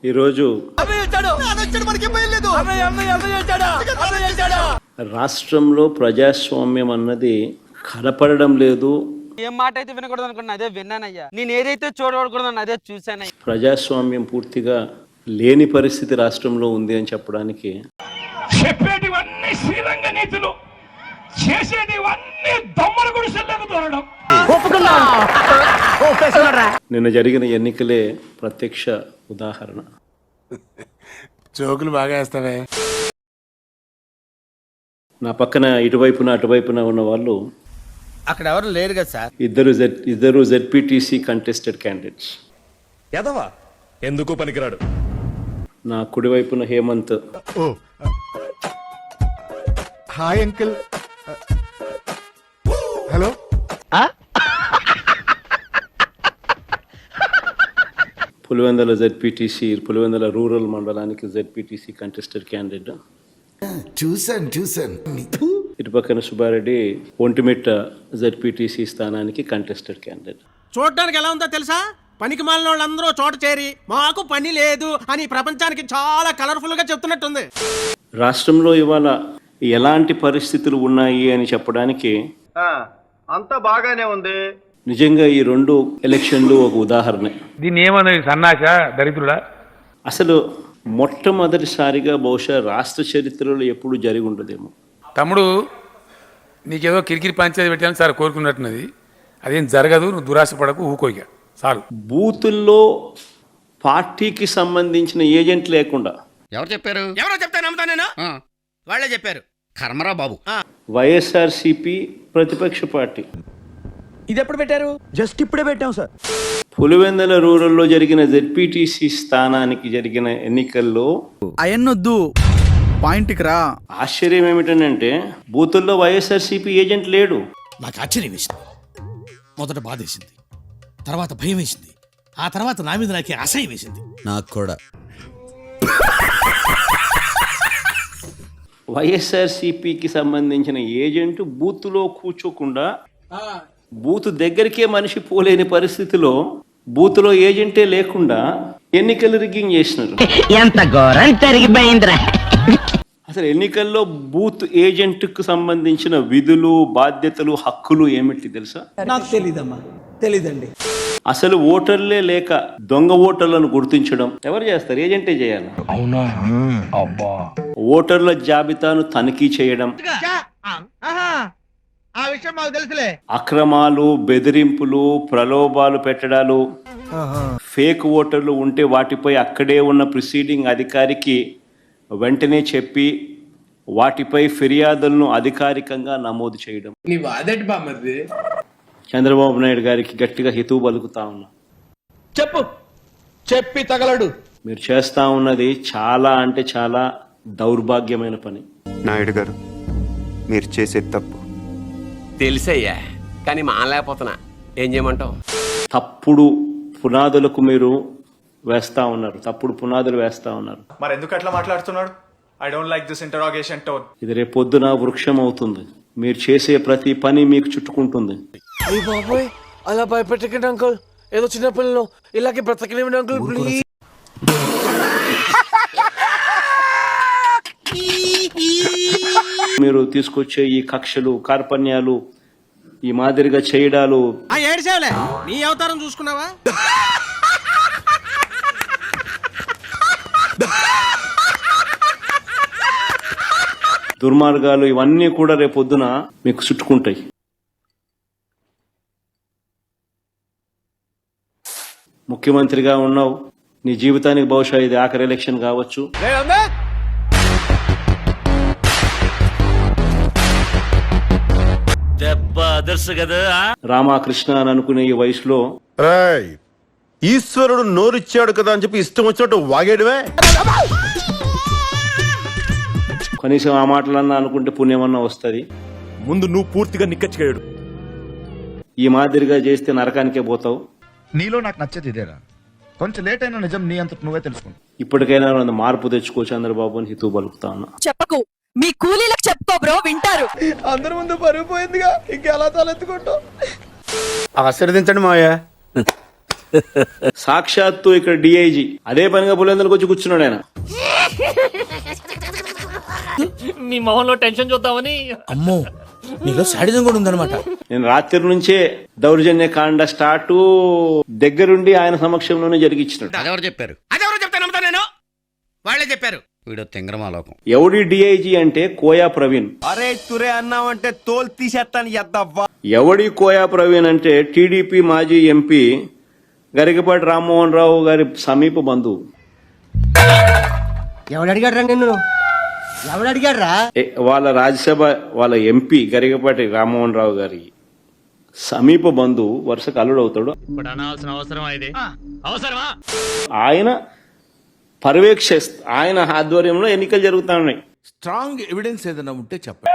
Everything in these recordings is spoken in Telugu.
ఈరోజు రాష్ట్రంలో ప్రజాస్వామ్యం అన్నది కనపడడం లేదు. ఏం మాట అయితే వినకూడదు అనుకున్నా అదే విన్నానయ్యా. నేను ఏదైతే చూడకూడదు అదే చూశానయ్యా. ప్రజాస్వామ్యం పూర్తిగా లేని పరిస్థితి రాష్ట్రంలో ఉంది అని చెప్పడానికి చెప్పేటివన్నీ శ్రీరంగ నీతులు, చేసేటివన్నీ దొమ్మల గుడిసెల్లోకి దూరడం. నిన్న జరిగిన ఎన్నికలే ప్రత్యక్ష ఉదాహరణ. జోకులు బాగా వేస్తావే. నా పక్కన అటువైపున ఉన్న వాళ్ళు అక్కడ ఎవరు లేరు కదా సార్. ఇద్దరు జెడ్పీటీసీ కంటెస్టెడ్ క్యాండిడేట్స్. ఎదవా ఎందుకు పనికిరాడు. నా కుడివైపున Hemanth. Hi uncle. Hello. Pulivendula ZPTC, Pulivendula rural మండలానికి జెడ్పీటీసీ కంటెస్టెడ్ క్యాండిడేట్. చూసాను. ఇటు పక్కన సుబ్బారెడ్డి ఒంటిమిట్ట జెడ్పీటీసీ స్థానానికి కంటెస్టెడ్ క్యాండిడేట్. చూడడానికి ఎలా ఉందో తెలుసా? పనికి మాలిన వాళ్ళందరూ చోట చేరి మాకు పని లేదు అని ప్రపంచానికి చాలా కలర్ఫుల్ గా చెప్తున్నట్టుంది. రాష్ట్రంలో ఇవాళ ఎలాంటి పరిస్థితులు ఉన్నాయి అని చెప్పడానికి అంతా బాగానే ఉంది. నిజంగా ఈ రెండు ఎలక్షన్లు ఒక ఉదాహరణ. దీన్ని ఏమన్నది సన్నాస దరిద్రుడా? అసలు మొట్టమొదటిసారిగా బహుశా రాష్ట్ర చరిత్రలో ఎప్పుడు జరిగి ఉండదేమో. తమ్ముడు, నీకేదో కిరికిరి పంచాయతీ పెట్టాలని సార్ కోరుకున్నట్టున్నది. అదేం జరగదు, నువ్వు దురాశ పడకు, ఊకోయిక చాలు. బూతుల్లో పార్టీకి సంబంధించిన ఏజెంట్ లేకుండా ఎవరు చెప్పారు? ఎవరో చెప్తే నమ్ముతా నేను. వాళ్ళే చెప్పారు. కర్మరా బాబు. వైఎస్ఆర్సీపీ ప్రతిపక్ష పార్టీ. ఇది ఎప్పుడు పెట్టారు? జస్ట్ ఇప్పుడే పెట్టాం సార్. పులివెందుల రూరల్లో జరిగిన జెడ్పీటీసీ స్థానానికి జరిగిన ఎన్నికల్లో అయన్నొద్దు, పాయింట్కి రా. ఆశ్చర్యం ఏమిటంటే బూతుల్లో వైఎస్ఆర్సీపీ ఏజెంట్ లేడు. నాకు ఆశ్చర్యం వేసింది. మొదట బాధ వేసింది, తర్వాత భయం వేసింది, ఆ తర్వాత నా మీద నాకే అసహ్యం వేసింది. నాకు కూడా. వైఎస్ఆర్సీపీకి సంబంధించిన ఏజెంట్ బూత్లో కూర్చోకుండా బూత్ దగ్గరికే మనిషి పోలేని పరిస్థితిలో బూత్లో ఏజెంటే లేకుండా ఎన్నికలు రిగ్గింగ్ చేసినారు. ఎంత ఘోరం జరిగిపోయిందిరా. అసలు ఎన్నికల్లో బూత్ ఏజెంట్కు సంబంధించిన విధులు, బాధ్యతలు, హక్కులు ఏమిటి తెలుసా? నాకు తెలీదండి. అసలు ఓటర్లే లేక దొంగ ఓటర్లను గుర్తించడం ఎవరు చేస్తారు? ఏజెంటే చేయాలి. అవునా? అబ్బా. ఓటర్ల జాబితాను తనిఖీ చేయడం, ఆ విషయం మాకు తెలుసులే. అక్రమాలు, బెదిరింపులు, ప్రలోభాలు పెట్టడాలు, ఫేక్ ఓటర్లు ఉంటే వాటిపై అక్కడే ఉన్న ప్రిసీడింగ్ అధికారికి వెంటనే చెప్పి వాటిపై ఫిర్యాదులను అధికారికంగా నమోదు చేయడం. చంద్రబాబు నాయుడు గారికి గట్టిగా హితవు పలుకుతా ఉన్నా. చెప్పి తగలడు. మీరు చేస్తా ఉన్నది చాలా అంటే చాలా దౌర్భాగ్యమైన పని. నాయుడు గారు, మీరు చేసేది తప్పు తెలిసయ్యా, కానీ మానలేకపోతున్నా. ఏం చేయమంటావు? తప్పుడు పునాదులకు మీరు వేస్తా ఉన్నారు. తప్పుడు పునాదులు వేస్తా ఉన్నారు. మరి ఎందుకు అట్లా మాట్లాడుతున్నాడు? I don't like this interrogation tone. ఇది రేపొద్దున వృక్షం అవుతుంది. మీరు చేసే ప్రతి పని మీకు చుట్టుకుంటుంది. బాబోయ్, అలా భయపెట్టకండి అంకుల్. ఏదో చిన్న పిల్లలు ఇలాగే బ్రతకలేమండి అంకుల్, ప్లీజ్. మీరు తీసుకొచ్చే ఈ కక్షలు, కార్పణ్యాలు, ఈ మాదిరిగా చేయడాలు. ఏడ్చేవలే, నీ అవతారం చూసుకున్నావా? దుర్మార్గాలు ఇవన్నీ కూడా రేపొద్దున మీకు చుట్టుకుంటాయి. ముఖ్యమంత్రిగా ఉన్నావు, నీ జీవితానికి బహుశా ఇది ఆఖరి ఎలక్షన్ కావచ్చు. రామకృష్ణ అని అనుకునే ఈ వయసులో ఈశ్వరుడు నోరిచ్చాడు కదా అని చెప్పి ఇష్టం వచ్చినట్టు వాగేయడమే. కనీసం ఆ మాటలన్నా అనుకుంటే పుణ్యమన్నా వస్తుంది. ముందు నువ్వు పూర్తిగా నిక్కచ్చిగాడు. ఈ మాదిరిగా చేస్తే నరకానికే పోతావు. నీలో నాకు నచ్చేది ఇదేరా. కొంచెం లేట్ అయినా నిజం నీ అంత నువ్వే తెలుసుకుంటా. ఇప్పటికైనా మార్పు తెచ్చుకో చంద్రబాబు అని హితవు పలుకుతా ఉన్నా. చెప్పకు, మీ కూలీలకు చెప్పుకో బ్రో, వింటారు. అందరి ముందు పరుగు పోయిందిగా, ఇంకెలా తలెత్తుకుంటావు? ఆశీర్వదించండి మావయ్య. సాక్షాత్తు ఇక్కడ డిఐజీ అదే పనిగా పులివెందులకు వచ్చి కూర్చున్నాడు ఆయన. మీ మొహంలో టెన్షన్ చూద్దామని. అమ్మో నీలో శాడిజం కూడా ఉందన్నమాట. నేను రాత్రి నుంచే దౌర్జన్య కాండ స్టార్ట్ దగ్గరుండి ఆయన సమక్షంలోనే జరిగించినాడు. అదెవరు చెప్పారు? అదెవరో చెప్తే నమ్ముతా నేను? వాళ్ళే చెప్పారు. వీడు తింగరమాలోకం. ఎవడి డిఐజీ అంటే కోయా ప్రవీణ్. అరే తురే అన్నావంటే తోలు తీసేస్తాను ఎద్దవ్వా. ఎవడి కోయా ప్రవీణ్ అంటే టీడీపీ మాజీ ఎంపీ గరికపాటి రామ్మోహన్ రావు గారి సమీప బంధువు. ఎవడు అడిగాడు రా నిన్ను? ఎవడు అడిగాడు రా? వాళ్ళ రాజ్యసభ వాళ్ళ ఎంపీ గరికపాటి రామ్మోహన్ రావు గారి సమీప బంధువు, వరుసకు అల్లుడు అవుతాడు. ఆయన ఆయన ఆధ్వర్యంలో ఎన్నికలు జరుగుతా ఉన్నాయి. స్ట్రాంగ్ ఎవిడెన్స్ ఏదైనా ఉంటే చెప్పండి.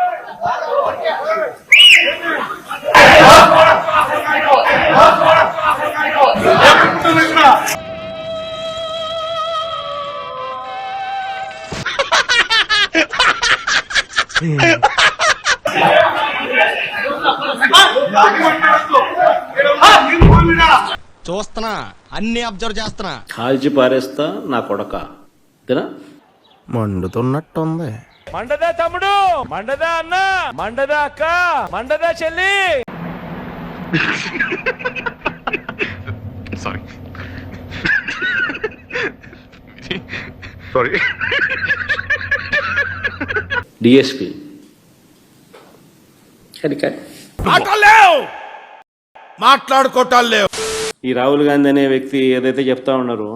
చూస్తున్నా, అన్ని అబ్జర్వ్ చేస్తున్నా. కాల్చి పారేస్తా నా కొడక. అంతేనా? మండుతున్నట్టుంది. మండదా తమ్ముడు, మండదా అన్న, మండదా అక్క, మండదా చెల్లి. సారీ. డిఎస్పి మాట్లాడుకోవటాలు లేవు. ఈ రాహుల్ గాంధీ అనే వ్యక్తి ఏదైతే చెప్తా ఉన్నారో,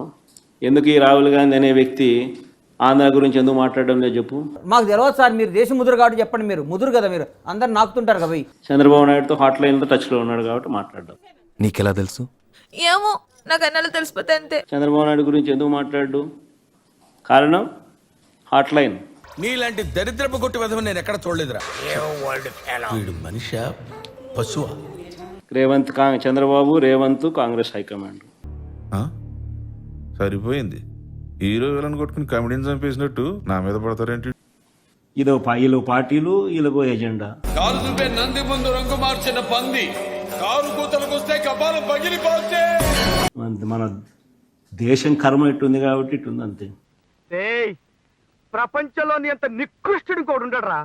ఎందుకు ఈ రాహుల్ గాంధీ అనే వ్యక్తి ఆంధ్ర గురించి ఎందుకు మాట్లాడడం లేదు చెప్పు. మాకు తెలియదు సార్, మీరు దేశ ముదురు కాబట్టి చెప్పండి. మీరు ముదురు కదా, మీరు అందరు నాకుతుంటారు కదా. చంద్రబాబు నాయుడుతో హాట్ లైన్లో టచ్లో ఉన్నాడు కాబట్టి మాట్లాడడం. నీకెలా తెలుసు? ఏమో నాకు అన్నాళ్ళు తెలిసిపోతే అంతే. చంద్రబాబు నాయుడు గురించి ఎందుకు మాట్లాడు? కారణం హాట్ లైన్. నీలాంటి దరిద్రపు కొట్టి విధం నేను ఎక్కడ చూడలేదురా. వీడు మనిషి పశువా? చంద్రబాబు రేవంత్ కాంగ్రెస్ హైకమాండ్. సరిపోయింది. హీరో విలన్ కొట్టుకుని కమెడీని చంపేసినట్టు నా మీద పడతారేంటి? వీళ్ళ పార్టీలు, వీళ్ళకో ఎజెండా. నంది ముందు రంగు మార్చిన పంది కారు కూతలకు వస్తే కపాలం పగిలిపోతే. మన దేశం కర్మ ఇట్టుంది కాబట్టి ఇట్టుంది అంతే. ప్రపంచంలోని అంత నికృష్టుడు కూడా ఉండడరా.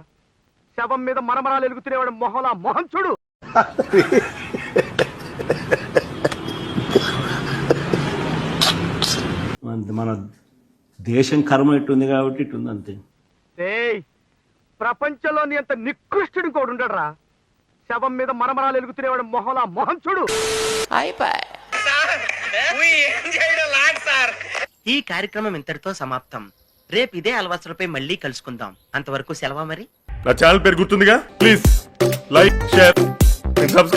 శవం మీద మరమరాలు ఎలుగుతునేవాడు మొహలా మొహం చూడు. మన దేశం కర్మ ఇట్టుంది కాబట్టి ఇట్టుంది అంతే. ప్రపంచంలోని అంత నికృష్టుడు కూడా ఉండడరా. శవం మీద మరమరాలు ఎలుగుతునేవాడు మొహలా మొహం చూడు. ఈ కార్యక్రమం ఇంతటితో సమాప్తం. రేపు ఇదే అలవాసులపై మళ్ళీ కలుసుకుందాం. అంతవరకు సెలవా మరి. నా ఛానల్ పేరు గుర్తుందిగా? Please like, share, subscribe.